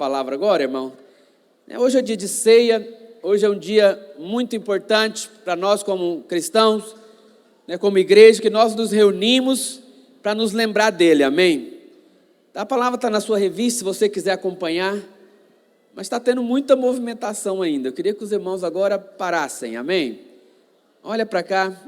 palavra agora, irmão. Hoje é dia de ceia, hoje é um dia muito importante para nós como cristãos, como igreja, que nós nos reunimos para nos lembrar dele, amém? A palavra está na sua revista, se você quiser acompanhar, mas está tendo muita movimentação ainda. Eu queria que os irmãos agora parassem, amém? Olha para cá,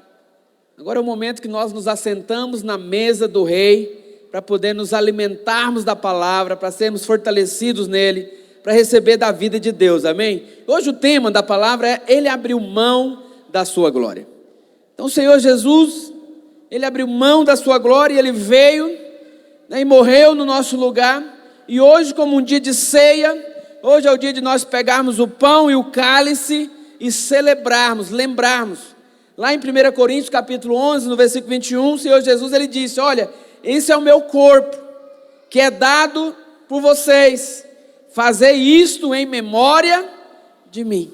agora é o momento que nós nos assentamos na mesa do rei, para poder nos alimentarmos da palavra, para sermos fortalecidos nele, para receber da vida de Deus, amém? Hoje o tema da palavra é: Ele abriu mão da sua glória. Então o Senhor Jesus, Ele abriu mão da sua glória e Ele veio, e morreu no nosso lugar. E hoje, como um dia de ceia, hoje é o dia de nós pegarmos o pão e o cálice e celebrarmos, lembrarmos. Lá em 1 Coríntios capítulo 11, no versículo 21, o Senhor Jesus, Ele disse: olha, esse é o meu corpo, que é dado por vocês, fazei isto em memória de mim.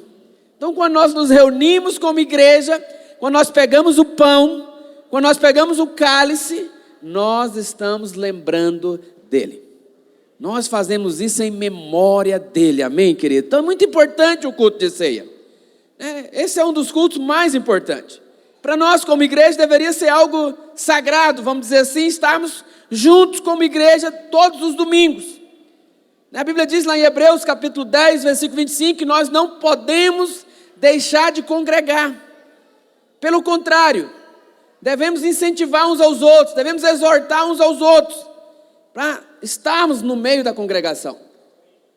Então, quando nós nos reunimos como igreja, quando nós pegamos o pão, quando nós pegamos o cálice, nós estamos lembrando dele. Nós fazemos isso em memória dele, amém, querido? Então é muito importante o culto de ceia. Esse é um dos cultos mais importantes. Para nós como igreja deveria ser algo sagrado, vamos dizer assim, estarmos juntos como igreja todos os domingos. A Bíblia diz lá em Hebreus capítulo 10, versículo 25, que nós não podemos deixar de congregar. Pelo contrário, devemos incentivar uns aos outros, devemos exortar uns aos outros, para estarmos no meio da congregação.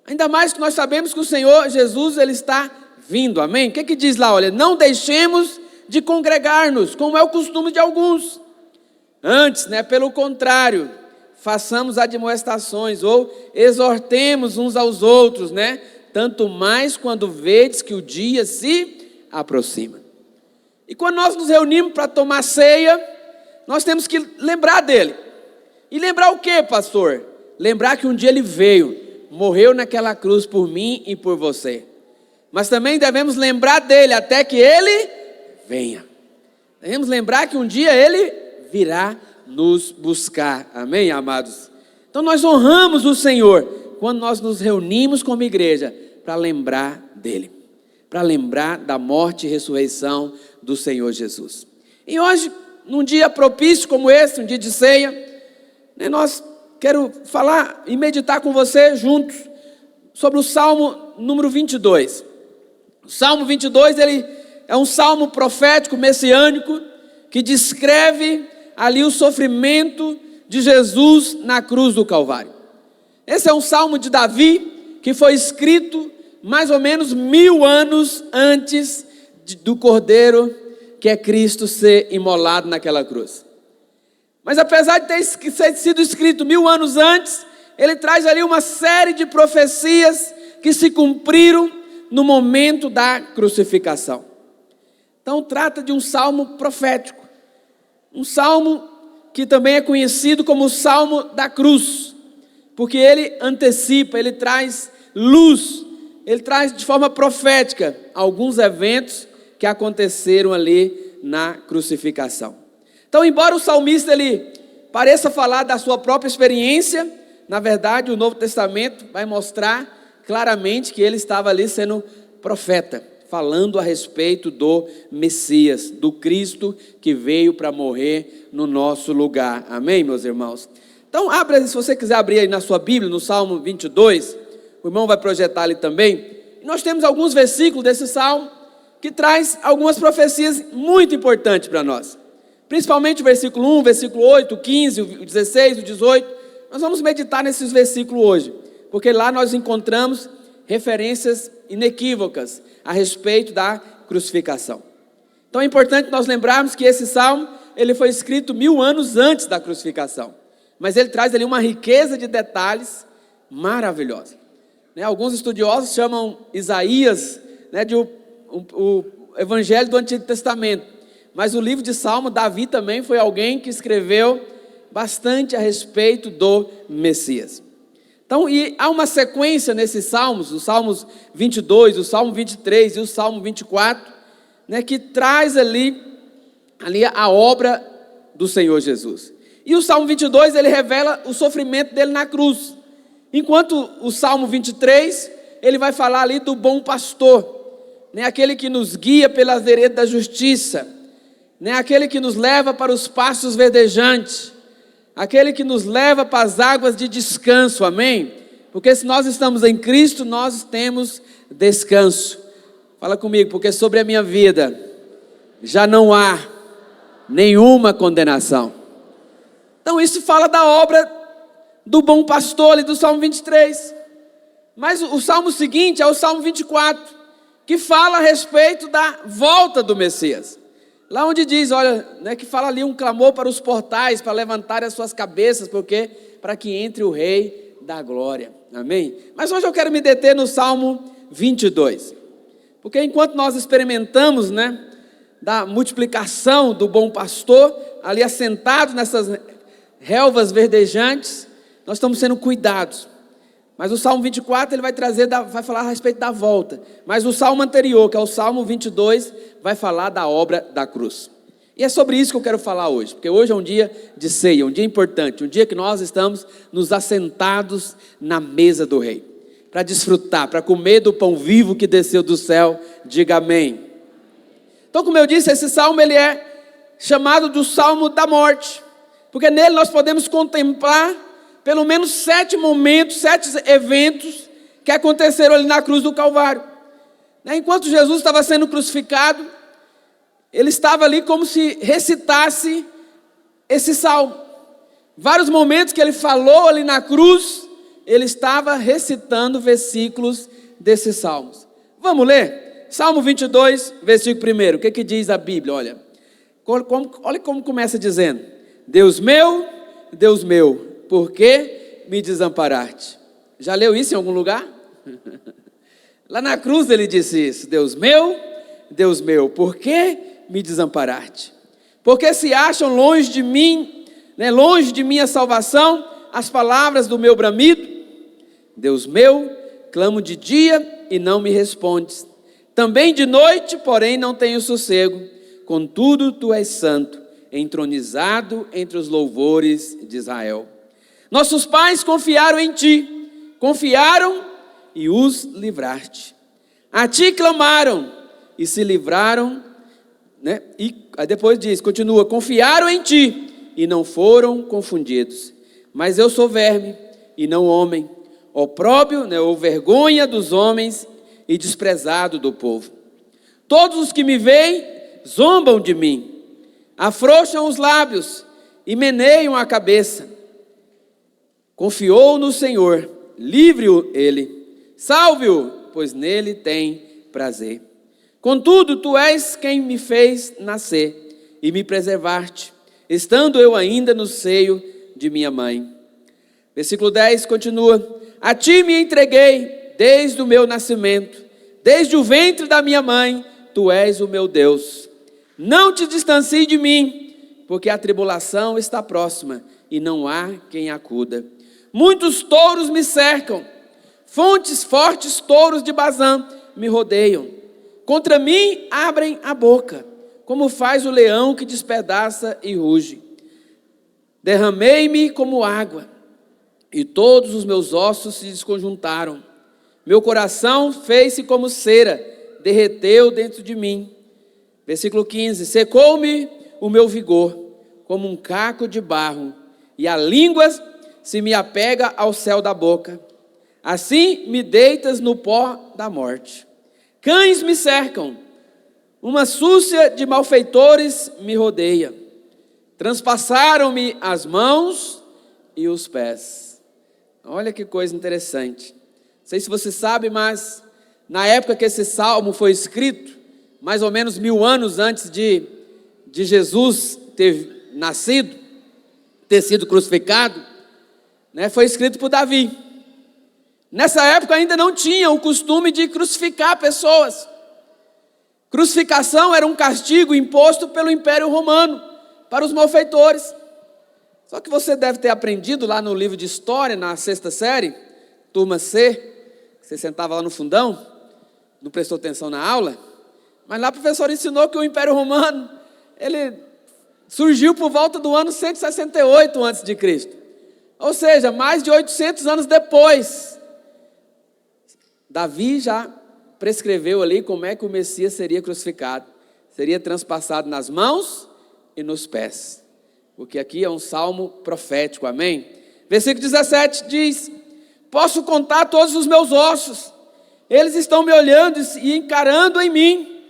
Ainda mais que nós sabemos que o Senhor Jesus, Ele está vindo, amém? O que diz lá? Olha, não deixemos de congregar-nos, como é o costume de alguns. Antes, pelo contrário, façamos admoestações, ou exortemos uns aos outros, tanto mais quando vedes que o dia se aproxima. E quando nós nos reunimos para tomar ceia, nós temos que lembrar dele. E lembrar o quê, pastor? Lembrar que um dia ele veio, morreu naquela cruz por mim e por você. Mas também devemos lembrar dele até que ele venha. Devemos lembrar que um dia ele virá nos buscar, amém, amados? Então nós honramos o Senhor quando nós nos reunimos como igreja para lembrar dele, para lembrar da morte e ressurreição do Senhor Jesus. E hoje, num dia propício como esse, um dia de ceia, nós quero falar e meditar com você juntos sobre o Salmo número 22. O Salmo 22, ele é um salmo profético, messiânico, que descreve ali o sofrimento de Jesus na cruz do Calvário. Esse é um salmo de Davi, que foi escrito mais ou menos 1000 anos antes do Cordeiro, que é Cristo, ser imolado naquela cruz. Mas apesar de ter sido escrito 1000 anos antes, ele traz ali uma série de profecias que se cumpriram no momento da crucificação. Então trata de um salmo profético, um salmo que também é conhecido como o Salmo da Cruz, porque ele antecipa, ele traz luz, ele traz de forma profética alguns eventos que aconteceram ali na crucificação. Então, embora o salmista ele pareça falar da sua própria experiência, na verdade o Novo Testamento vai mostrar claramente que ele estava ali sendo profeta, falando a respeito do Messias, do Cristo que veio para morrer no nosso lugar, amém, meus irmãos? Então, se você quiser abrir aí na sua Bíblia, no Salmo 22, o irmão vai projetar ali também, e nós temos alguns versículos desse Salmo, que traz algumas profecias muito importantes para nós, principalmente o versículo 1, versículo 8, o 15, o 16, o 18, nós vamos meditar nesses versículos hoje, porque lá nós encontramos referências inequívocas a respeito da crucificação. Então é importante nós lembrarmos que esse salmo, ele foi escrito 1000 anos antes da crucificação, mas ele traz ali uma riqueza de detalhes maravilhosa. Alguns estudiosos chamam Isaías de o Evangelho do Antigo Testamento, mas o livro de Salmo, Davi também foi alguém que escreveu bastante a respeito do Messias. Então, e há uma sequência nesses salmos, os salmos 22, o salmo 23 e o salmo 24, que traz ali a obra do Senhor Jesus. E o salmo 22, ele revela o sofrimento dele na cruz. Enquanto o Salmo 23, ele vai falar ali do bom pastor, né? Aquele que nos guia pelas veredas da justiça, né? Aquele que nos leva para os pastos verdejantes, aquele que nos leva para as águas de descanso, amém? Porque se nós estamos em Cristo, nós temos descanso. Fala comigo, porque sobre a minha vida já não há nenhuma condenação. Então isso fala da obra do bom pastor ali do Salmo 23. Mas o Salmo seguinte é o Salmo 24, que fala a respeito da volta do Messias. Lá onde diz, olha, né, que fala ali um clamor para os portais, para levantar as suas cabeças, porque para que entre o Rei da Glória. Amém? Mas hoje eu quero me deter no Salmo 22. Porque enquanto nós experimentamos, né, da multiplicação do bom pastor, ali assentado nessas relvas verdejantes, nós estamos sendo cuidados. Mas o Salmo 24, ele vai falar a respeito da volta. Mas o Salmo anterior, que é o Salmo 22, vai falar da obra da cruz. E é sobre isso que eu quero falar hoje, porque hoje é um dia de ceia, um dia importante, um dia que nós estamos nos assentados na mesa do Rei, para desfrutar, para comer do pão vivo que desceu do céu. Diga amém. Então, como eu disse, esse salmo ele é chamado do Salmo da morte, porque nele nós podemos contemplar pelo menos 7 momentos, 7 eventos que aconteceram ali na cruz do Calvário. Enquanto Jesus estava sendo crucificado, ele estava ali como se recitasse esse salmo. Vários momentos que ele falou ali na cruz, ele estava recitando versículos desses salmos. Vamos ler? Salmo 22, versículo 1. O que diz a Bíblia? Olha como começa dizendo: Deus meu, por que me desamparaste? Já leu isso em algum lugar? Lá na cruz ele disse isso: Deus meu, por que me desamparaste? Porque se acham longe de mim, né, longe de minha salvação, as palavras do meu bramido? Deus meu, clamo de dia e não me respondes. Também de noite, porém, não tenho sossego. Contudo, tu és santo, entronizado entre os louvores de Israel. Nossos pais confiaram em ti, confiaram e os livraste. A ti clamaram e se livraram, né? E aí depois diz, continua: confiaram em ti e não foram confundidos. Mas eu sou verme e não homem, opróbrio, né, ou vergonha dos homens e desprezado do povo. Todos os que me veem zombam de mim, afrouxam os lábios e meneiam a cabeça. Confiou no Senhor, livre-o ele, salve-o, pois nele tem prazer. Contudo, tu és quem me fez nascer e me preservaste, estando eu ainda no seio de minha mãe. Versículo 10 continua: a ti me entreguei desde o meu nascimento, desde o ventre da minha mãe, tu és o meu Deus. Não te distancie de mim, porque a tribulação está próxima e não há quem acuda. Muitos touros me cercam, fortes touros de Bazã me rodeiam. Contra mim abrem a boca, como faz o leão que despedaça e ruge. Derramei-me como água, e todos os meus ossos se desconjuntaram. Meu coração fez-se como cera, derreteu dentro de mim. Versículo 15: secou-me o meu vigor, como um caco de barro, e a língua se me apega ao céu da boca. Assim me deitas no pó da morte. Cães me cercam, uma súcia de malfeitores me rodeia. Transpassaram-me as mãos e os pés. Olha que coisa interessante. Não sei se você sabe, mas na época que esse salmo foi escrito, mais ou menos 1000 anos antes de Jesus ter nascido, ter sido crucificado, né, foi escrito por Davi. Nessa época ainda não tinha o costume de crucificar pessoas. Crucificação era um castigo imposto pelo Império Romano para os malfeitores. Só que você deve ter aprendido lá no livro de História, na 6ª série, turma C, você sentava lá no fundão, não prestou atenção na aula, mas lá o professor ensinou que o Império Romano, ele surgiu por volta do ano 168 a.C. Ou seja, mais de 800 anos depois, Davi já prescreveu ali como é que o Messias seria crucificado. Seria transpassado nas mãos e nos pés. Porque aqui é um salmo profético, amém? Versículo 17 diz: posso contar todos os meus ossos, eles estão me olhando e encarando em mim.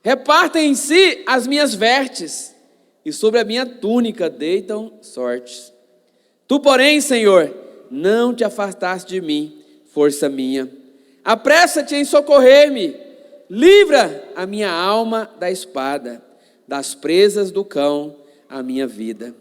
Repartem em si as minhas vestes, e sobre a minha túnica deitam sortes. Tu, porém, Senhor, não te afastaste de mim, força minha. Apressa-te em socorrer-me, livra a minha alma da espada, das presas do cão, a minha vida.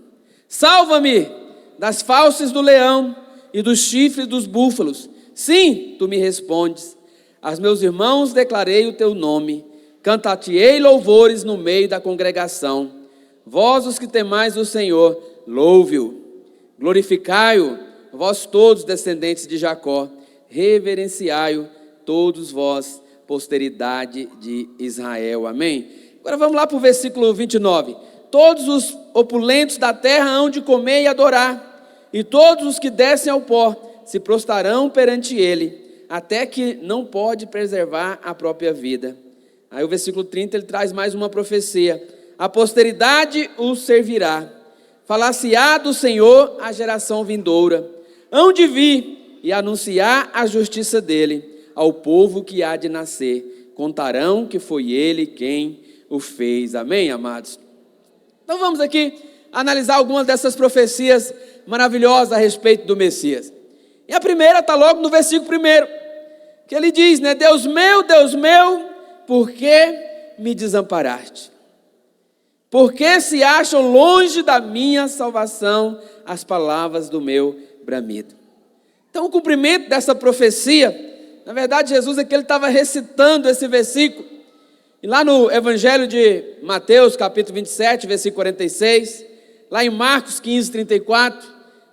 Salva-me das fauces do leão e dos chifres dos búfalos. Sim, tu me respondes. Aos meus irmãos declarei o teu nome, cantar-te-ei louvores no meio da congregação. Vós, os que temais o Senhor, louve-o. Glorificai-o, vós todos descendentes de Jacó. Reverenciai-o, todos vós, posteridade de Israel. Amém? Agora vamos lá para o versículo 29. Todos os opulentos da terra hão de comer e adorar, e todos os que descem ao pó se prostrarão perante ele, até que não pode preservar a própria vida. Aí o versículo 30 ele traz mais uma profecia: a posteridade o servirá, falar-se-á do Senhor a geração vindoura, hão de vir e anunciar a justiça dele ao povo que há de nascer, contarão que foi ele quem o fez. Amém, amados? Então vamos aqui analisar algumas dessas profecias maravilhosas a respeito do Messias. E a primeira está logo no versículo 1, que ele diz, né? Deus meu, por que me desamparaste? Por que se acham longe da minha salvação as palavras do meu bramido? Então o cumprimento dessa profecia, na verdade Jesus aqui ele estava recitando esse versículo. E lá no Evangelho de Mateus, capítulo 27, versículo 46, lá em Marcos 15, 34,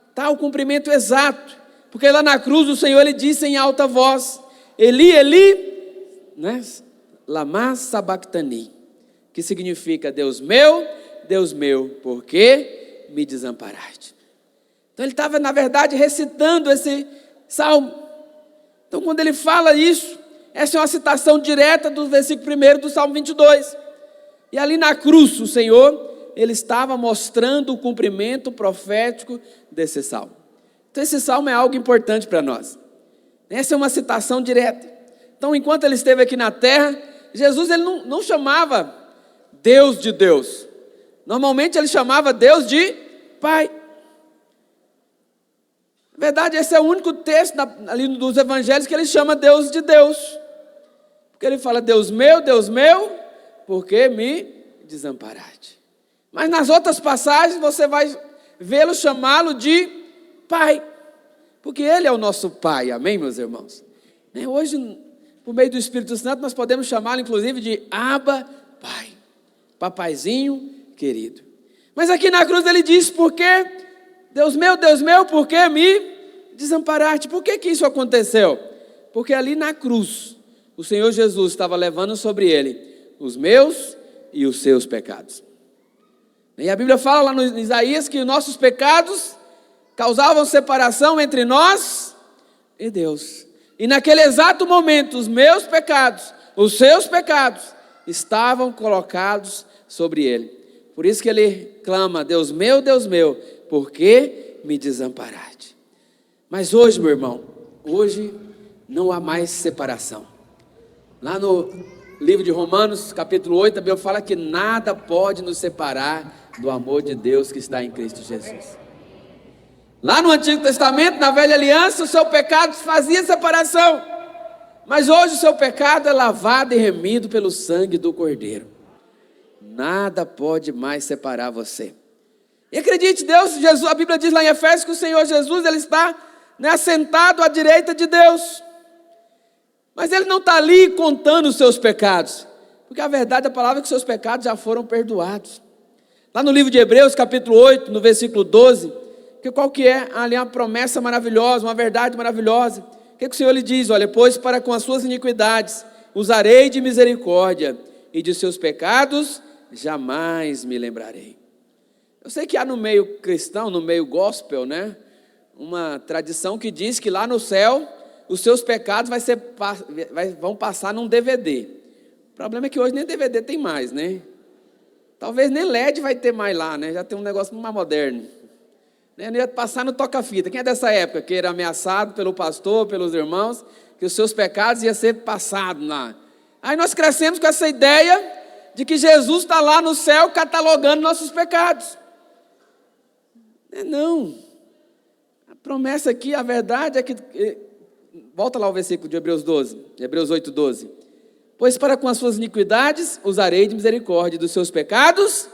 está o cumprimento exato, porque lá na cruz o Senhor ele disse em alta voz, Eli, Eli, né? Lama sabachthani, que significa, Deus meu, por que me desamparaste? Então ele estava na verdade recitando esse salmo. Então quando ele fala isso, essa é uma citação direta do versículo 1 do Salmo 22. E ali na cruz, o Senhor, ele estava mostrando o cumprimento profético desse salmo. Então esse salmo é algo importante para nós. Essa é uma citação direta. Então enquanto ele esteve aqui na terra, Jesus ele não chamava Deus de Deus. Normalmente ele chamava Deus de Pai. Na verdade, esse é o único texto ali dos evangelhos que ele chama Deus de Deus. Porque ele fala, Deus meu, por que me desamparaste? Mas nas outras passagens você vai vê-lo chamá-lo de Pai, porque ele é o nosso Pai, amém, meus irmãos? Hoje, por meio do Espírito Santo, nós podemos chamá-lo inclusive de Abba, Pai, papaizinho querido. Mas aqui na cruz ele diz, por que, Deus meu, por que me desamparaste? Por que isso aconteceu? Porque ali na cruz, o Senhor Jesus estava levando sobre ele os meus e os seus pecados. E a Bíblia fala lá no Isaías que os nossos pecados causavam separação entre nós e Deus. E naquele exato momento, os meus pecados, os seus pecados, estavam colocados sobre ele. Por isso que ele clama, Deus meu, por que me desamparaste? Mas hoje, meu irmão, hoje não há mais separação. Lá no livro de Romanos, capítulo 8, a Bíblia fala que nada pode nos separar do amor de Deus que está em Cristo Jesus. Lá no Antigo Testamento, na Velha Aliança, o seu pecado fazia separação. Mas hoje o seu pecado é lavado e remido pelo sangue do Cordeiro. Nada pode mais separar você. E acredite, Jesus, a Bíblia diz lá em Efésios que o Senhor Jesus ele está assentado à direita de Deus. Mas ele não está ali contando os seus pecados, porque a verdade, a palavra é que seus pecados já foram perdoados. Lá no livro de Hebreus, capítulo 8, no versículo 12, que qual que é ali uma promessa maravilhosa, uma verdade maravilhosa? O que o Senhor lhe diz? Olha, pois para com as suas iniquidades usarei de misericórdia, e de seus pecados jamais me lembrarei. Eu sei que há no meio cristão, no meio gospel, né, uma tradição que diz que lá no céu os seus pecados vão passar num DVD. O problema é que hoje nem DVD tem mais, né? Talvez nem LED vai ter mais lá, né? Já tem um negócio mais moderno. Não ia passar no toca-fita. Quem é dessa época que era ameaçado pelo pastor, pelos irmãos, que os seus pecados iam ser passados lá? Aí nós crescemos com essa ideia de que Jesus está lá no céu catalogando nossos pecados. Não. A promessa aqui, a verdade é que... Volta lá o versículo de Hebreus 12, Hebreus 8, 12. Pois para com as suas iniquidades usarei de misericórdia, dos seus pecados,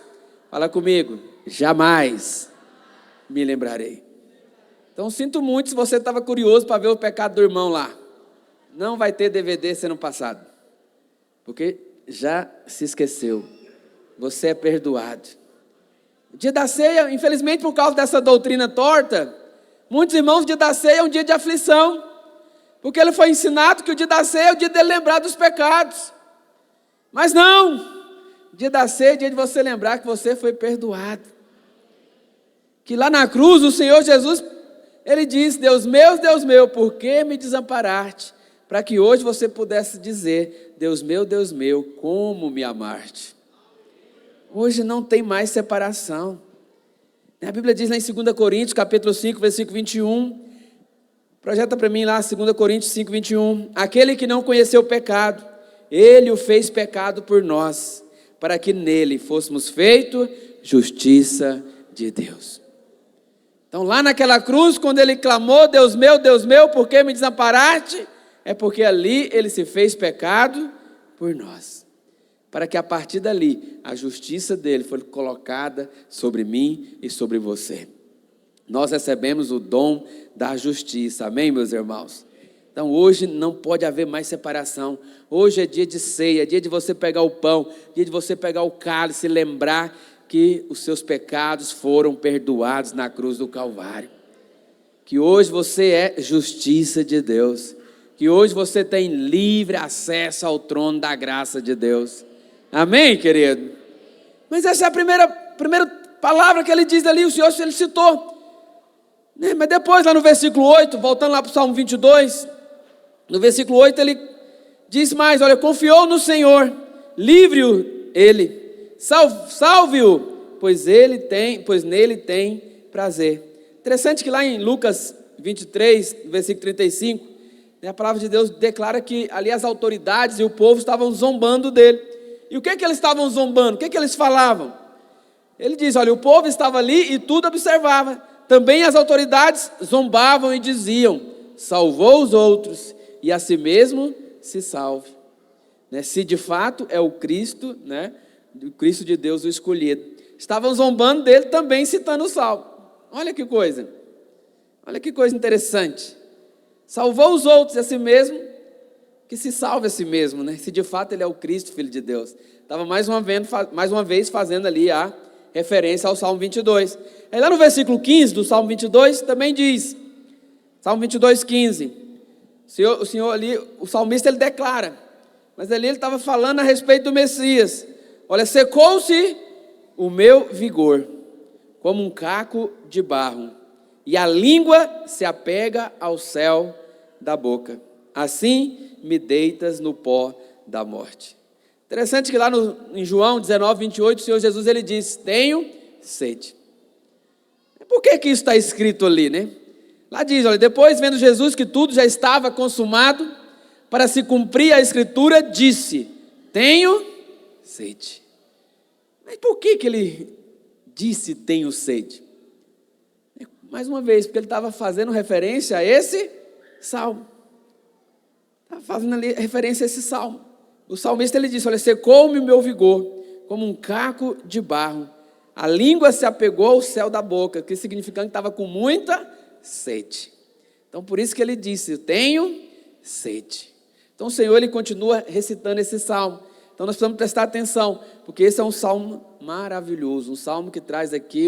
fala comigo, jamais me lembrarei. Então sinto muito se você estava curioso para ver o pecado do irmão lá. Não vai ter DVD sendo passado, porque já se esqueceu. Você é perdoado. O dia da ceia, infelizmente por causa dessa doutrina torta, muitos irmãos, o dia da ceia é um dia de aflição, porque ele foi ensinado que o dia da ceia é o dia dele lembrar dos pecados. Mas não, o dia da ceia é o dia de você lembrar que você foi perdoado. Que lá na cruz o Senhor Jesus, ele disse, Deus meu, por que me desamparaste? Para que hoje você pudesse dizer, Deus meu, como me amaste. Hoje não tem mais separação. A Bíblia diz lá em 2 Coríntios, capítulo 5, versículo 21, projeta para mim lá, 2 Coríntios 5, 21, aquele que não conheceu o pecado, ele o fez pecado por nós, para que nele fôssemos feitos justiça de Deus. Então lá naquela cruz, quando ele clamou, Deus meu, por que me desamparaste? É porque ali ele se fez pecado por nós, para que a partir dali, a justiça dele foi colocada sobre mim e sobre você. Nós recebemos o dom da justiça, amém, meus irmãos? Então hoje não pode haver mais separação. Hoje é dia de ceia, dia de você pegar o pão, dia de você pegar o cálice e lembrar que os seus pecados foram perdoados na cruz do Calvário. Que hoje você é justiça de Deus. Que hoje você tem livre acesso ao trono da graça de Deus. Amém, querido? Mas essa é a primeira palavra que ele diz ali, o Senhor ele citou. Mas depois lá no versículo 8, voltando lá para o Salmo 22, no versículo 8 ele diz mais, olha, confiou no Senhor, livre-o ele, salve-o, pois nele tem prazer. Interessante que lá em Lucas 23, versículo 35, a palavra de Deus declara que ali as autoridades e o povo estavam zombando dele. E o que eles estavam zombando? O que eles falavam? Ele diz, olha, o povo estava ali e tudo observava. Também as autoridades zombavam e diziam, salvou os outros e a si mesmo se salve. Se de fato é o Cristo, o Cristo de Deus o escolhido. Estavam zombando dele também citando o Salmo. Olha que coisa interessante. Salvou os outros e a si mesmo, que se salve a si mesmo, se de fato ele é o Cristo, Filho de Deus. Estava mais uma vez fazendo ali a referência ao Salmo 22. Aí lá no versículo 15 do Salmo 22 também diz, Salmo 22, 15, o Senhor ali, o salmista ele declara, mas ali ele estava falando a respeito do Messias. Olha, secou-se o meu vigor, como um caco de barro, e a língua se apega ao céu da boca. Assim me deitas no pó da morte. Interessante que lá em João 19, 28, o Senhor Jesus ele diz, tenho sede. Por que isso está escrito ali, Lá diz, olha, depois vendo Jesus que tudo já estava consumado, para se cumprir a escritura, disse, tenho sede. Mas por que ele disse tenho sede? Mais uma vez, porque ele estava fazendo referência a esse salmo. Estava fazendo ali referência a esse salmo. O salmista ele disse, olha, secou-me o meu vigor, como um caco de barro. A língua se apegou ao céu da boca, que significando que estava com muita sede. Então por isso que ele disse, eu tenho sede. Então o Senhor ele continua recitando esse salmo. Então nós precisamos prestar atenção, porque esse é um salmo maravilhoso, um salmo que traz aqui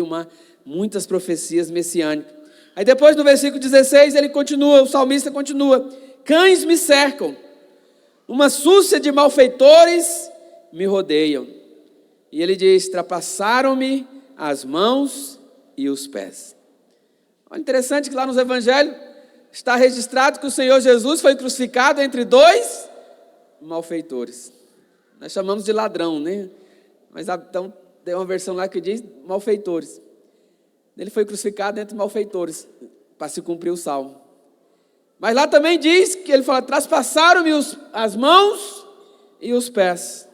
muitas profecias messiânicas. Aí depois no versículo 16 ele continua, o salmista continua, cães me cercam, uma súcia de malfeitores me rodeiam. E ele diz, trapassaram-me as mãos e os pés. Olha, interessante que lá nos evangelhos está registrado que o Senhor Jesus foi crucificado entre dois malfeitores. Nós chamamos de ladrão, né? Mas então tem uma versão lá que diz malfeitores. Ele foi crucificado entre malfeitores, para se cumprir o salmo. Mas lá também diz que ele fala, traspassaram-me as mãos e os pés.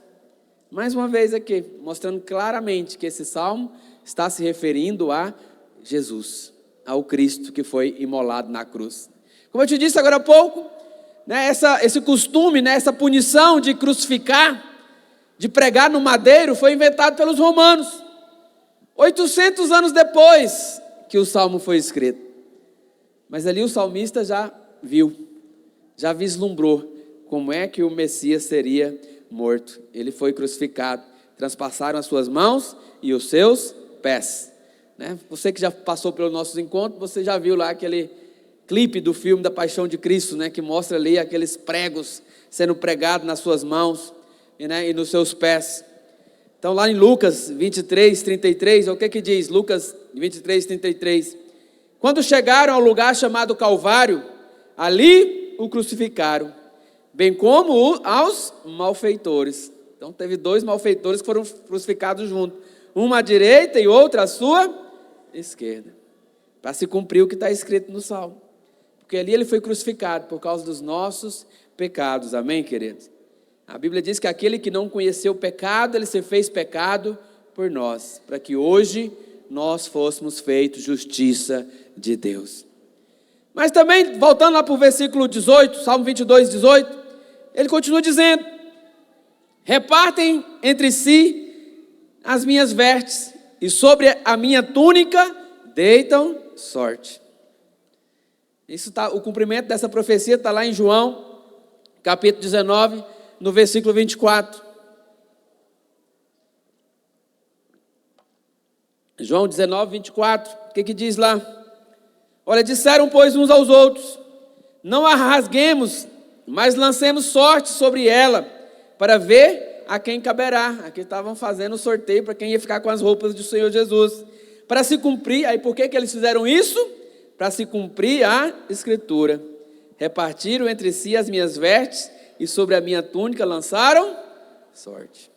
Mais uma vez aqui, mostrando claramente que esse salmo está se referindo a Jesus, ao Cristo que foi imolado na cruz. Como eu te disse agora há pouco, né, esse costume, né, essa punição de crucificar, de pregar no madeiro, foi inventado pelos romanos, 800 anos depois que o salmo foi escrito. Mas ali o salmista já viu, já vislumbrou como é que o Messias seria morto. Ele foi crucificado, transpassaram as suas mãos e os seus pés. Né? Você que já passou pelos nossos encontros, você já viu lá aquele clipe do filme da Paixão de Cristo, né? Que mostra ali aqueles pregos sendo pregados nas suas mãos, né? E nos seus pés. Então lá em Lucas 23, 33, o que diz? Lucas 23, 33. Quando chegaram ao lugar chamado Calvário, ali o crucificaram, bem como aos malfeitores. Então teve dois malfeitores que foram crucificados juntos, uma à direita e outra à sua esquerda, para se cumprir o que está escrito no Salmo, porque ali ele foi crucificado por causa dos nossos pecados, amém, queridos? A Bíblia diz que aquele que não conheceu o pecado, ele se fez pecado por nós, para que hoje nós fôssemos feitos justiça de Deus. Mas também, voltando lá para o versículo 18, Salmo 22, 18, ele continua dizendo, repartem entre si as minhas vestes, e sobre a minha túnica deitam sorte. O cumprimento dessa profecia está lá em João, capítulo 19, no versículo 24. João 19, 24, o que diz lá? Olha, disseram, pois, uns aos outros, não a rasguemos, mas lancemos sorte sobre ela, para ver a quem caberá. Aqui estavam fazendo o sorteio para quem ia ficar com as roupas do Senhor Jesus. Para se cumprir, aí por que eles fizeram isso? Para se cumprir a Escritura. Repartiram entre si as minhas vestes, e sobre a minha túnica lançaram sorte.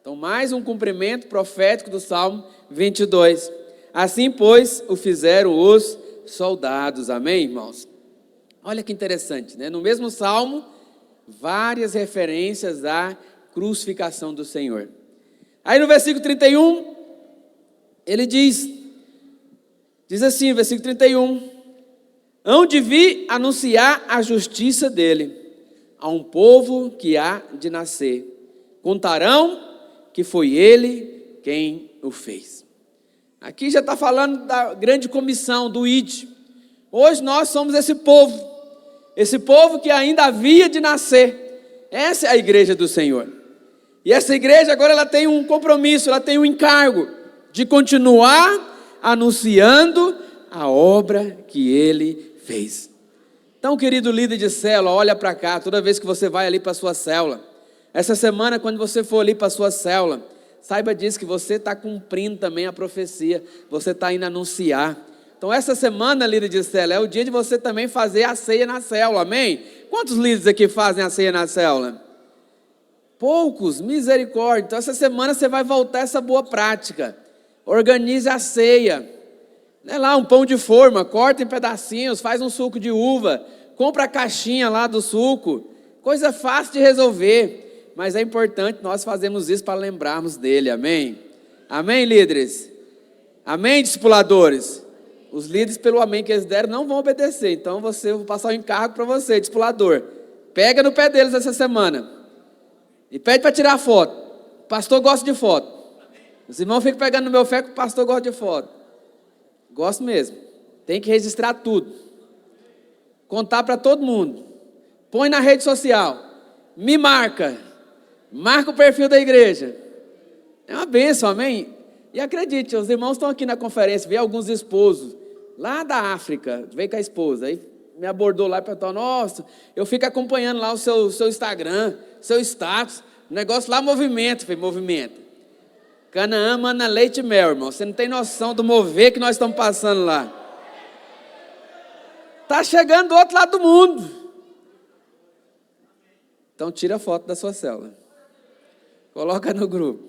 Então, mais um cumprimento profético do Salmo 22. Assim, pois, o fizeram os soldados. Amém, irmãos? Olha que interessante, né? No mesmo Salmo, várias referências à crucificação do Senhor. Aí no versículo 31, ele diz assim, versículo 31, hão de vir anunciar a justiça dele a um povo que há de nascer. Contarão que foi ele quem o fez. Aqui já está falando da grande comissão, do ID. Hoje nós somos esse povo que ainda havia de nascer. Essa é a igreja do Senhor. E essa igreja agora ela tem um compromisso, ela tem um encargo de continuar anunciando a obra que ele fez. Então, querido líder de célula, olha para cá, toda vez que você vai ali para a sua célula. Essa semana, quando você for ali para a sua célula, saiba disso que você está cumprindo também a profecia, você está indo anunciar. Então, essa semana, líder de célula, é o dia de você também fazer a ceia na célula, amém? Quantos líderes aqui fazem a ceia na célula? Poucos, misericórdia. Então, essa semana você vai voltar essa boa prática. Organize a ceia. Né, lá um pão de forma, corta em pedacinhos, faz um suco de uva, compra a caixinha lá do suco. Coisa fácil de resolver, mas é importante nós fazermos isso para lembrarmos dele, amém? Amém, líderes? Amém, discipuladores? Os líderes, pelo amém que eles deram, não vão obedecer, então eu vou passar o encargo para você, discipulador. Pega no pé deles essa semana e pede para tirar foto. O pastor gosta de foto. Os irmãos ficam pegando no meu pé que o pastor gosta de foto. Gosto mesmo. Tem que registrar tudo. Contar para todo mundo. Põe na rede social. Me marca. Marca o perfil da igreja. É uma bênção, amém? E acredite, os irmãos estão aqui na conferência, vê alguns esposos lá da África, veio com a esposa, aí me abordou lá e perguntou, nossa, eu fico acompanhando lá o seu Instagram, seu status, o negócio lá movimento. Eu falei, movimento. Canaã mana leite e mel, irmão. Você não tem noção do mover que nós estamos passando lá. Está chegando do outro lado do mundo. Então tira a foto da sua célula. Coloca no grupo.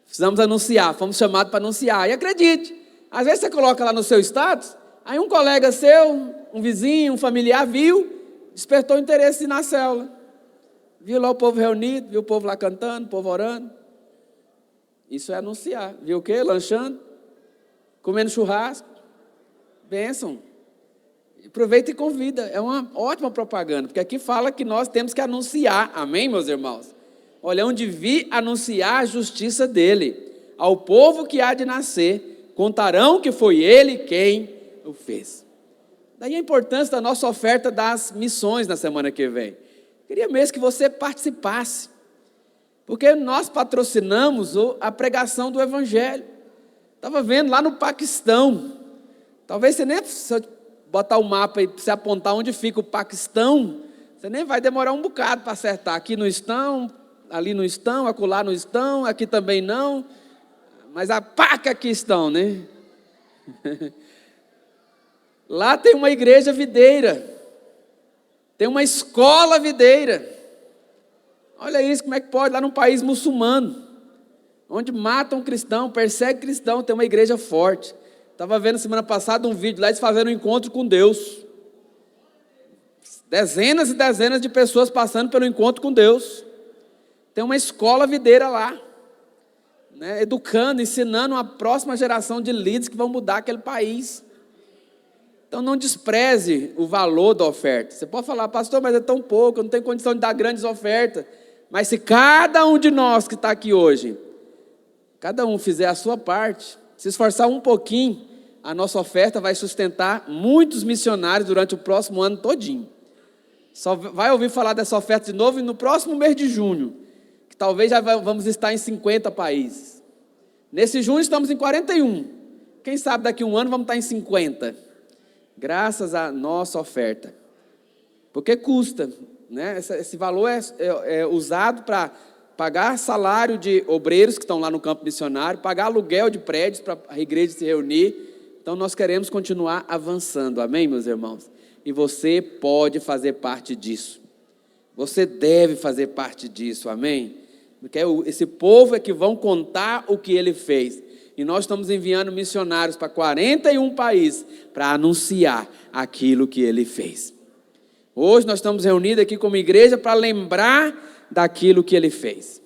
Precisamos anunciar, fomos chamados para anunciar. E acredite, às vezes você coloca lá no seu status, aí um colega seu, um vizinho, um familiar viu, despertou interesse na célula. Viu lá o povo reunido, viu o povo lá cantando, o povo orando. Isso é anunciar. Viu o quê? Lanchando, comendo churrasco. Bênção. Aproveita e convida. É uma ótima propaganda, porque aqui fala que nós temos que anunciar. Amém, meus irmãos? Olha, onde vi anunciar a justiça dele, ao povo que há de nascer, contarão que foi ele quem o fez. Daí a importância da nossa oferta das missões na semana que vem. Queria mesmo que você participasse, porque nós patrocinamos a pregação do Evangelho. Estava vendo lá no Paquistão, talvez você nem, se eu botar o mapa e você apontar onde fica o Paquistão, você nem vai demorar um bocado para acertar. Aqui não estão, ali não estão, acolá não estão, aqui também não, mas a paca aqui estão, né? Lá tem uma igreja videira, tem uma escola videira. Olha isso, como é que pode, lá num país muçulmano, onde matam cristão, perseguem cristão, tem uma igreja forte. Estava vendo semana passada um vídeo lá, eles fazendo um encontro com Deus. Dezenas e dezenas de pessoas passando pelo encontro com Deus. Tem uma escola videira lá, né, educando, ensinando uma próxima geração de líderes que vão mudar aquele país. Então não despreze o valor da oferta. Você pode falar, pastor, mas é tão pouco, eu não tenho condição de dar grandes ofertas. Mas se cada um de nós que está aqui hoje, cada um fizer a sua parte, se esforçar um pouquinho, a nossa oferta vai sustentar muitos missionários durante o próximo ano todinho. Só vai ouvir falar dessa oferta de novo no próximo mês de junho, que talvez já vamos estar em 50 países. Nesse junho estamos em 41. Quem sabe daqui a um ano vamos estar em 50. Graças à nossa oferta. Porque custa, né? Esse valor é usado para pagar salário de obreiros que estão lá no campo missionário, pagar aluguel de prédios para a igreja se reunir. Então nós queremos continuar avançando, amém, meus irmãos? E você pode fazer parte disso. Você deve fazer parte disso, amém? Porque esse povo é que vão contar o que ele fez. E nós estamos enviando missionários para 41 países para anunciar aquilo que ele fez. Hoje nós estamos reunidos aqui como igreja para lembrar daquilo que ele fez.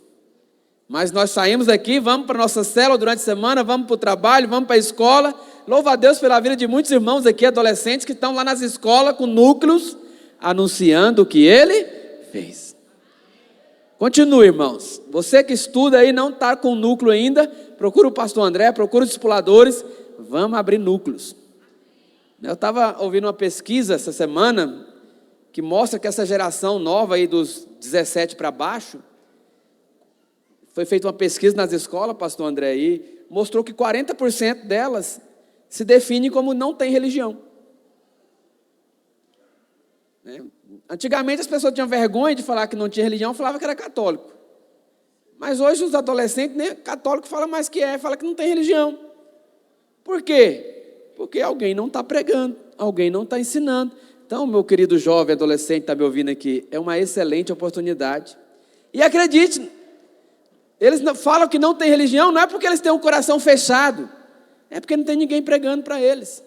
Mas nós saímos daqui, vamos para a nossa célula durante a semana, vamos para o trabalho, vamos para a escola. Louva a Deus pela vida de muitos irmãos aqui, adolescentes, que estão lá nas escolas com núcleos, anunciando o que ele fez. Continue, irmãos. Você que estuda aí, não está com núcleo ainda, procura o pastor André, procura os discipuladores, vamos abrir núcleos. Eu estava ouvindo uma pesquisa essa semana, que mostra que essa geração nova aí dos 17 para baixo, foi feita uma pesquisa nas escolas, pastor André, aí, mostrou que 40% delas se definem como não tem religião. Antigamente as pessoas tinham vergonha de falar que não tinha religião, falavam que era católico. Mas hoje os adolescentes, nem católico fala mais que fala que não tem religião. Por quê? Porque alguém não está pregando, alguém não está ensinando. Então, meu querido jovem adolescente que está me ouvindo aqui, é uma excelente oportunidade. E acredite, eles falam que não tem religião, não é porque eles têm um coração fechado, é porque não tem ninguém pregando para eles.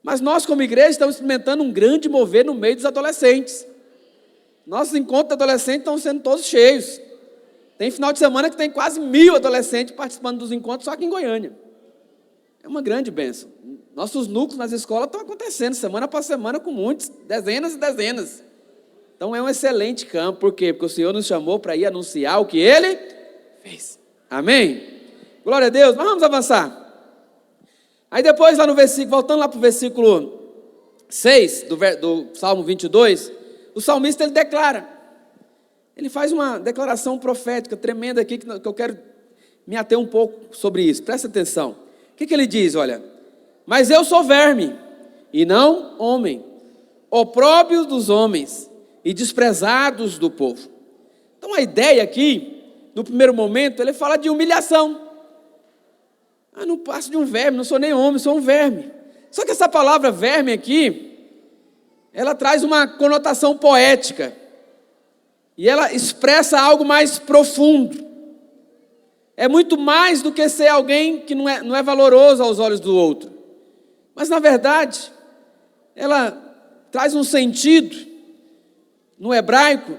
Mas nós, como igreja, estamos experimentando um grande mover no meio dos adolescentes. Nossos encontros de adolescentes estão sendo todos cheios. Tem final de semana que tem quase 1000 adolescentes participando dos encontros só aqui em Goiânia. É uma grande bênção. Nossos núcleos nas escolas estão acontecendo semana após semana com muitos, dezenas e dezenas. Então é um excelente campo. Por quê? Porque o Senhor nos chamou para ir anunciar o que Ele fez. Amém? Glória a Deus. Mas vamos avançar. Aí depois lá no versículo, voltando lá para o versículo 6 do Salmo 22, o salmista ele declara. Ele faz uma declaração profética tremenda aqui, que eu quero me ater um pouco sobre isso. Presta atenção. O que ele diz? Olha, mas eu sou verme e não homem, opróbrio dos homens e desprezados do povo. Então a ideia aqui, no primeiro momento, ele fala de humilhação. Ah, não passo de um verme, não sou nem homem, sou um verme. Só que essa palavra verme aqui, ela traz uma conotação poética. E ela expressa algo mais profundo. É muito mais do que ser alguém que não é valoroso aos olhos do outro. Mas, na verdade, ela traz um sentido, no hebraico,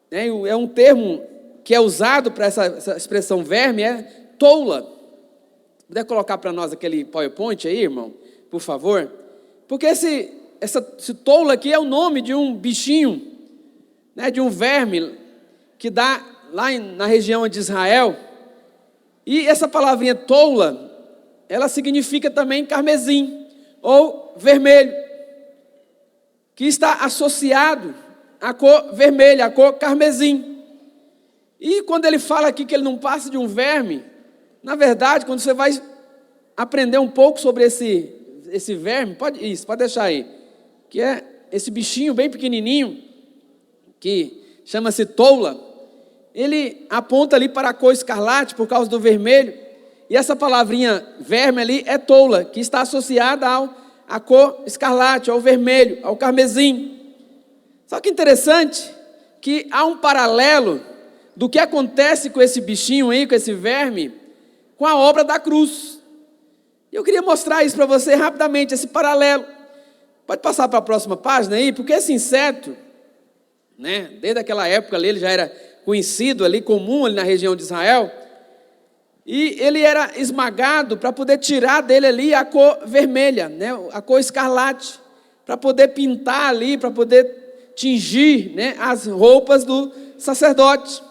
né, é um termo que é usado para essa expressão verme, é toula. Puder colocar para nós aquele PowerPoint aí, irmão, por favor? Porque esse toula aqui é o nome de um bichinho, né, de um verme que dá lá na região de Israel. E essa palavrinha toula, ela significa também carmesim, ou vermelho, que está associado à cor vermelha, à cor carmesim. E quando ele fala aqui que ele não passa de um verme, na verdade, quando você vai aprender um pouco sobre esse verme, pode deixar aí, que é esse bichinho bem pequenininho, que chama-se toula, ele aponta ali para a cor escarlate por causa do vermelho, e essa palavrinha verme ali é toula, que está associada à cor escarlate, ao vermelho, ao carmesim. Só que interessante que há um paralelo do que acontece com esse bichinho aí, com esse verme, com a obra da cruz. E eu queria mostrar isso para você rapidamente, esse paralelo. Pode passar para a próxima página aí, porque esse inseto, né, desde aquela época ali, ele já era conhecido ali, comum ali na região de Israel, e ele era esmagado para poder tirar dele ali a cor vermelha, né, a cor escarlate, para poder pintar ali, para poder tingir, né, as roupas do sacerdote.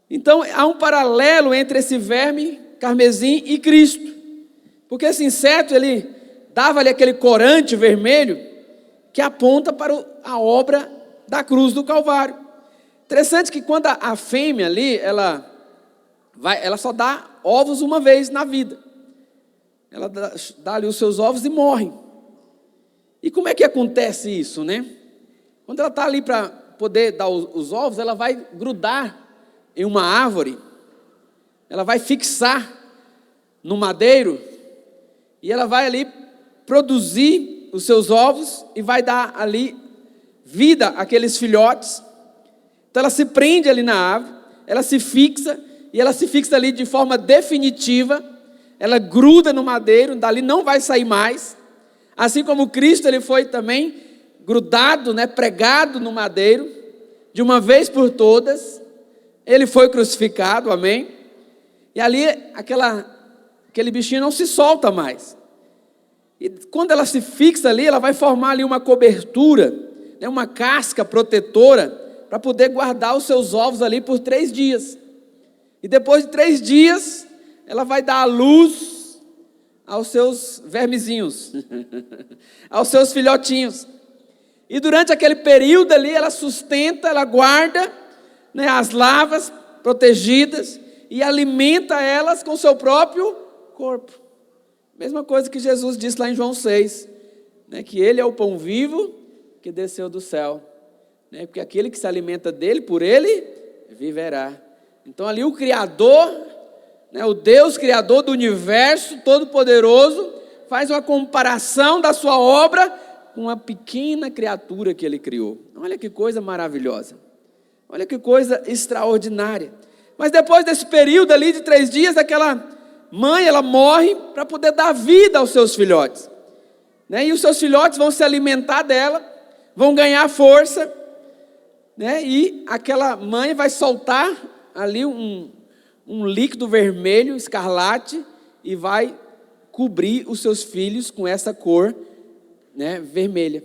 Então há um paralelo entre esse verme carmesim e Cristo, porque esse inseto ele dava-lhe aquele corante vermelho que aponta para a obra da cruz do Calvário. Interessante que quando a fêmea ali, ela só dá ovos uma vez na vida. Ela dá ali os seus ovos e morre. E como é que acontece isso, né? Quando ela está ali para poder dar os ovos, ela vai grudar em uma árvore, ela vai fixar no madeiro, e ela vai ali produzir os seus ovos, e vai dar ali vida àqueles filhotes. Então ela se prende ali na árvore, ela se fixa, e ela se fixa ali de forma definitiva, ela gruda no madeiro, dali não vai sair mais. Assim como Cristo, ele foi também grudado, né, pregado no madeiro, de uma vez por todas. Ele foi crucificado, amém? E ali aquele bichinho não se solta mais. E quando ela se fixa ali, ela vai formar ali uma cobertura, né, uma casca protetora, para poder guardar os seus ovos ali por 3 dias. E depois de 3 dias, ela vai dar à luz aos seus vermezinhos, aos seus filhotinhos. E durante aquele período ali, ela sustenta, ela guarda, né, as larvas protegidas e alimenta elas com o seu próprio corpo. Mesma coisa que Jesus disse lá em João 6, né, que ele é o pão vivo que desceu do céu, né, porque aquele que se alimenta dele, por ele viverá. Então ali o Criador, né, o Deus Criador do universo todo-poderoso, faz uma comparação da sua obra com uma pequena criatura que ele criou. Olha que coisa maravilhosa. Olha que coisa extraordinária. Mas depois desse período ali de 3 dias, aquela mãe, ela morre para poder dar vida aos seus filhotes, né? E os seus filhotes vão se alimentar dela, vão ganhar força, né? E aquela mãe vai soltar ali um líquido vermelho, escarlate, e vai cobrir os seus filhos com essa cor, né, vermelha.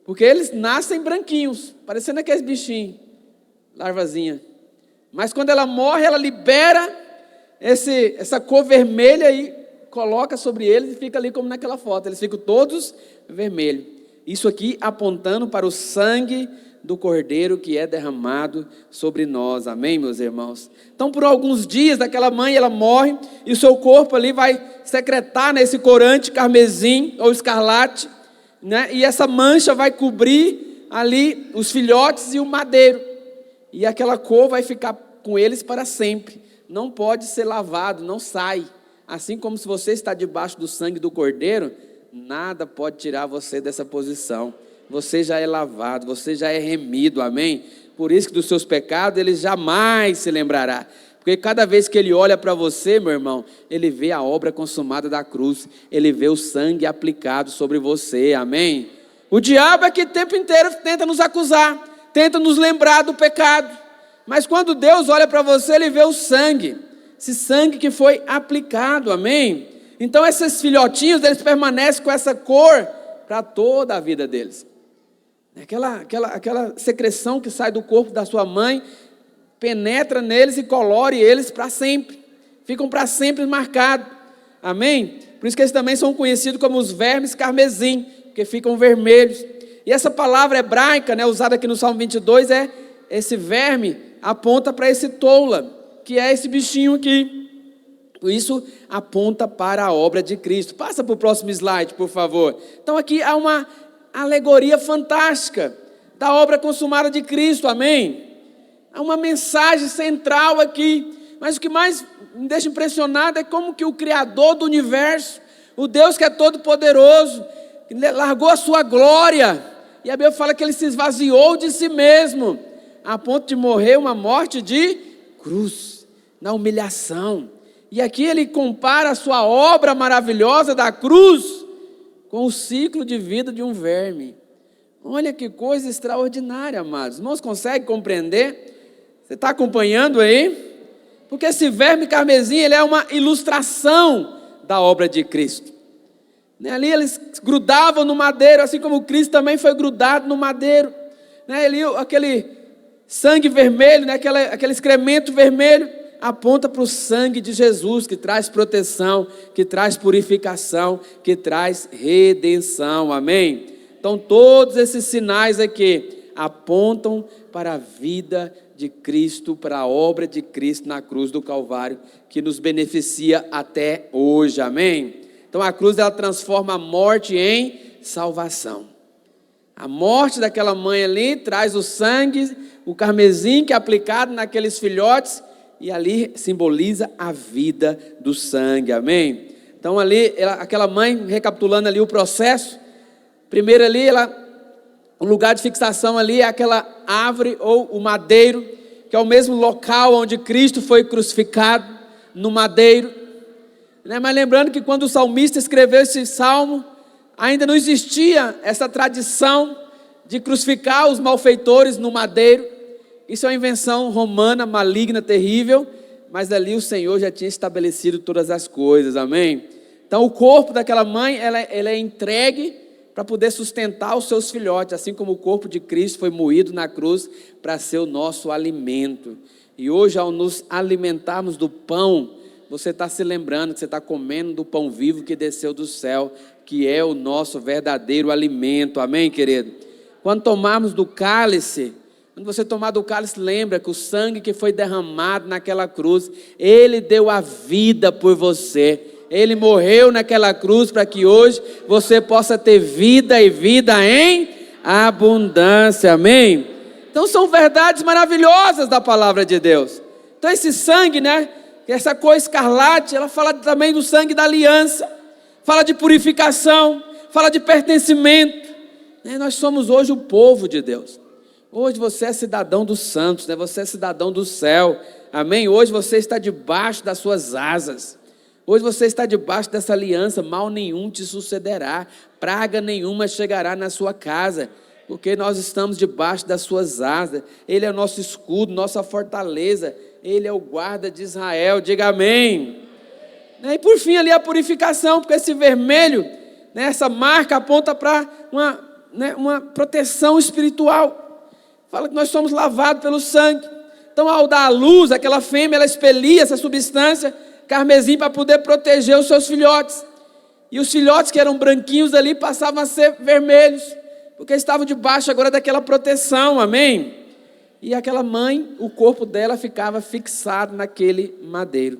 Porque eles nascem branquinhos, parecendo aqueles bichinhos, larvazinha. Mas quando ela morre, ela libera essa cor vermelha e coloca sobre eles e fica ali como naquela foto. Eles ficam todos vermelhos. Isso aqui apontando para o sangue do Cordeiro que é derramado sobre nós. Amém, meus irmãos? Então, por alguns dias, aquela mãe, ela morre e o seu corpo ali vai secretar nesse corante carmesim ou escarlate, né? E essa mancha vai cobrir ali os filhotes e o madeiro. E aquela cor vai ficar com eles para sempre. Não pode ser lavado, não sai. assim como se você está debaixo do sangue do Cordeiro, nada pode tirar você dessa posição. Você já é lavado, você já é remido, amém? Por isso que dos seus pecados ele jamais se lembrará. Porque cada vez que ele olha para você, meu irmão, ele vê a obra consumada da cruz, ele vê o sangue aplicado sobre você, amém? O diabo é que o tempo inteiro tenta nos acusar, tenta nos lembrar do pecado, mas quando Deus olha para você, ele vê o sangue, esse sangue que foi aplicado, amém? Então esses filhotinhos, eles permanecem com essa cor para toda a vida deles. Aquela secreção que sai do corpo da sua mãe, penetra neles e colore eles para sempre, ficam para sempre marcados, amém? Por isso que eles também são conhecidos como os vermes carmesim, porque ficam vermelhos. E essa palavra hebraica, usada aqui no Salmo 22, esse verme aponta para esse toula, que é esse bichinho aqui. Por isso aponta para a obra de Cristo. Passa para o próximo slide, por favor. Então aqui há uma alegoria fantástica da obra consumada de Cristo, amém? Há uma mensagem central aqui, mas o que mais me deixa impressionado é como que o Criador do universo, o Deus que é todo poderoso, largou a sua glória, e a Bíblia fala que ele se esvaziou de si mesmo, a ponto de morrer uma morte de cruz, na humilhação. E aqui ele compara a sua obra maravilhosa da cruz com o ciclo de vida de um verme. Olha que coisa extraordinária, amados. Irmãos, consegue compreender? Você está acompanhando aí? Porque esse verme carmesim, ele é uma ilustração da obra de Cristo. Ali eles grudavam no madeiro, assim como Cristo também foi grudado no madeiro. Ali aquele sangue vermelho, aquele excremento vermelho, aponta para o sangue de Jesus, que traz proteção, que traz purificação, que traz redenção, amém? Então todos esses sinais aqui apontam para a vida de Cristo, para a obra de Cristo na cruz do Calvário, que nos beneficia até hoje, amém? Então a cruz, ela transforma a morte em salvação. A morte daquela mãe ali traz o sangue, o carmesim que é aplicado naqueles filhotes, e ali simboliza a vida do sangue, amém? Então ali, aquela mãe, recapitulando ali o processo, primeiro ali, o lugar de fixação ali é aquela árvore ou o madeiro, que é o mesmo local onde Cristo foi crucificado, no madeiro. Mas lembrando que quando o salmista escreveu esse salmo, ainda não existia essa tradição de crucificar os malfeitores no madeiro. Isso é uma invenção romana, maligna, terrível, mas ali o Senhor já tinha estabelecido todas as coisas, amém? Então o corpo daquela mãe, ela é entregue para poder sustentar os seus filhotes, assim como o corpo de Cristo foi moído na cruz para ser o nosso alimento. E hoje, ao nos alimentarmos do pão, você está se lembrando que você está comendo do pão vivo que desceu do céu, que é o nosso verdadeiro alimento, amém, querido? Quando tomarmos do cálice, quando você tomar do cálice, lembra que o sangue que foi derramado naquela cruz, ele deu a vida por você. Ele morreu naquela cruz para que hoje você possa ter vida e vida em abundância, amém? Então são verdades maravilhosas da palavra de Deus. Então esse sangue, essa cor escarlate, ela fala também do sangue da aliança, fala de purificação, fala de pertencimento. Nós somos hoje o povo de Deus. Hoje você é cidadão dos santos, você é cidadão do céu, amém? Hoje você está debaixo das suas asas. Hoje você está debaixo dessa aliança, mal nenhum te sucederá, praga nenhuma chegará na sua casa, porque nós estamos debaixo das suas asas. Ele é o nosso escudo, nossa fortaleza, Ele é o guarda de Israel, diga amém. E por fim ali a purificação, porque esse vermelho, essa marca aponta para uma proteção espiritual, fala que nós somos lavados pelo sangue. Então ao dar à luz, aquela fêmea, ela expelia essa substância carmesim para poder proteger os seus filhotes, e os filhotes que eram branquinhos ali passavam a ser vermelhos, porque estavam debaixo agora daquela proteção, amém? E aquela mãe, o corpo dela ficava fixado naquele madeiro,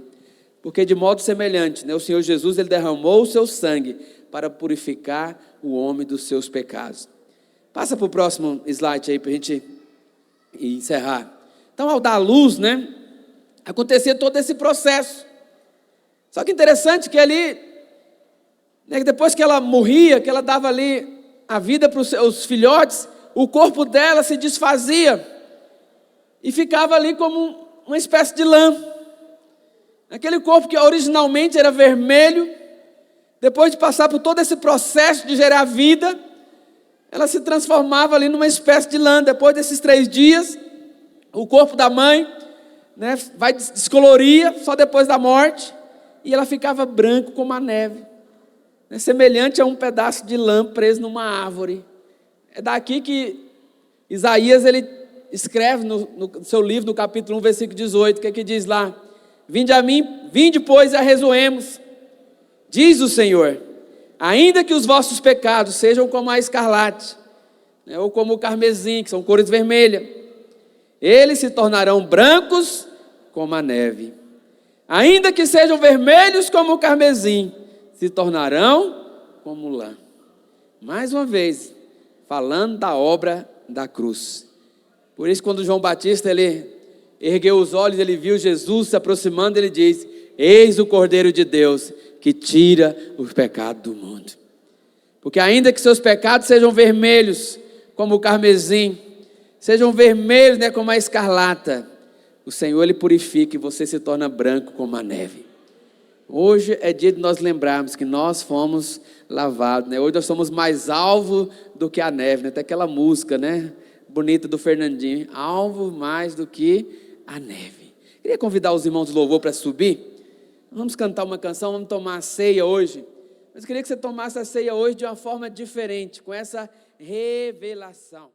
porque de modo semelhante, o Senhor Jesus, ele derramou o seu sangue para purificar o homem dos seus pecados. Passa para o próximo slide aí para a gente encerrar. Então ao dar à luz, acontecia todo esse processo. Só que interessante que ali, né, depois que ela morria, que ela dava ali a vida para os seus filhotes, o corpo dela se desfazia e ficava ali como uma espécie de lã. Aquele corpo que originalmente era vermelho, depois de passar por todo esse processo de gerar vida, ela se transformava ali numa espécie de lã. Depois desses 3 dias, o corpo da mãe, né, descoloria só depois da morte, e ela ficava branco como a neve, né, semelhante a um pedaço de lã preso numa árvore. É daqui que Isaías ele escreve no seu livro, no capítulo 1, versículo 18, o que diz lá? Vinde a mim, vinde, pois, e arrezoemos, diz o Senhor, ainda que os vossos pecados sejam como a escarlate, né, ou como o carmesim, que são cores vermelhas, eles se tornarão brancos como a neve. Ainda que sejam vermelhos como o carmesim, se tornarão como lã. Mais uma vez, falando da obra da cruz. Por isso, quando João Batista ele ergueu os olhos, ele viu Jesus se aproximando, ele diz: eis o Cordeiro de Deus que tira o pecado do mundo. Porque ainda que seus pecados sejam vermelhos como o carmesim, sejam vermelhos, né, como a escarlata, o Senhor ele purifica e você se torna branco como a neve. Hoje é dia de nós lembrarmos que nós fomos lavados, né? Hoje nós somos mais alvo do que a neve, né? Tem aquela música, né, bonita do Fernandinho, alvo mais do que a neve. Queria convidar os irmãos de louvor para subir. Vamos cantar uma canção, vamos tomar a ceia hoje. Mas eu queria que você tomasse a ceia hoje de uma forma diferente, com essa revelação.